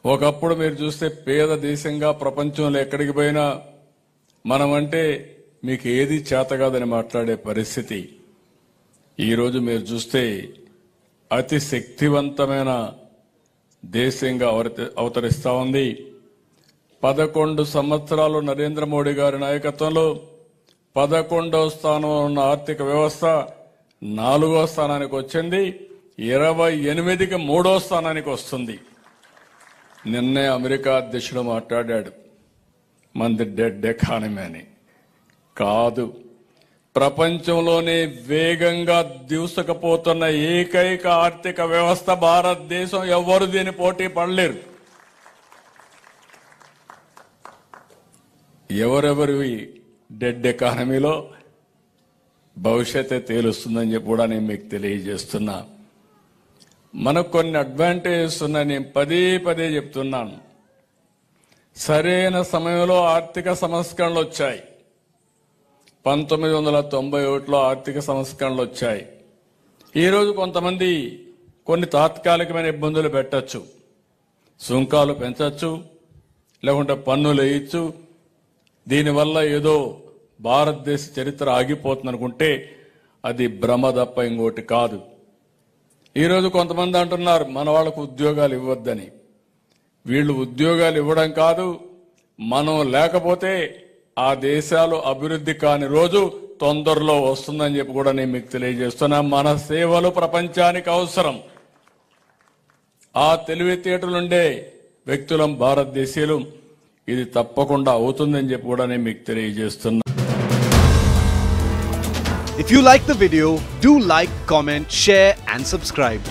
ఒకప్పుడు మీరు చూస్తే పేద దేశంగా ప్రపంచంలో ఎక్కడికి పోయినా మనమంటే మీకు ఏది చేత కాదని మాట్లాడే పరిస్థితి ఈరోజు మీరు చూస్తే అతి శక్తివంతమైన దేశంగా అవతరిస్తా ఉంది. 11 సంవత్సరాలు నరేంద్ర మోడీ గారి నాయకత్వంలో 11వ స్థానంలో ఉన్న ఆర్థిక వ్యవస్థ 4వ స్థానానికి వచ్చింది. 28కి 3వ స్థానానికి వస్తుంది. నిన్నే అమెరికా అధ్యక్షుడు మాట్లాడాడు, మంది డెడ్ ఎకానమీ అని. కాదు, ప్రపంచంలోనే వేగంగా దూసుకుపోతున్న ఏకైక ఆర్థిక వ్యవస్థ భారతదేశం. ఎవరు దీని పోటీ పడలేరు. ఎవరెవరి డెడ్ ఎకానమీలో భవిష్యత్తే తేలుస్తుందని చెప్పి కూడా నేను మీకు తెలియజేస్తున్నా. మనకు కొన్ని అడ్వాంటేజెస్ ఉన్నాయి. నేను పదే పదే చెప్తున్నాను. సరైన సమయంలో ఆర్థిక సంస్కరణలు వచ్చాయి. 1991లో ఆర్థిక సంస్కరణలు వచ్చాయి. ఈరోజు కొంతమంది కొన్ని తాత్కాలికమైన ఇబ్బందులు పెట్టచ్చు, సుంకాలు పెంచచ్చు, లేకుంటే పన్నులు వేయచ్చు. దీనివల్ల ఏదో భారతదేశ చరిత్ర ఆగిపోతుంది అనుకుంటే అది భ్రమ తప్ప ఇంకోటి కాదు. ఈరోజు కొంతమంది అంటున్నారు మన వాళ్ళకు ఉద్యోగాలు ఇవ్వద్దని. వీళ్ళు ఉద్యోగాలు ఇవ్వడం కాదు, మనం లేకపోతే ఆ దేశాలు అభివృద్ధి కాని రోజు తొందరలో వస్తుందని చెప్పి కూడా నేను మీకు తెలియజేస్తున్నా. మన సేవలు ప్రపంచానికి అవసరం. ఆ తెలివితేటలుండే వ్యక్తులం భారతదేశీయులు. ఇది తప్పకుండా అవుతుందని చెప్పి కూడా నేను మీకు తెలియజేస్తున్నా. If you like the video, do like, comment, share and subscribe.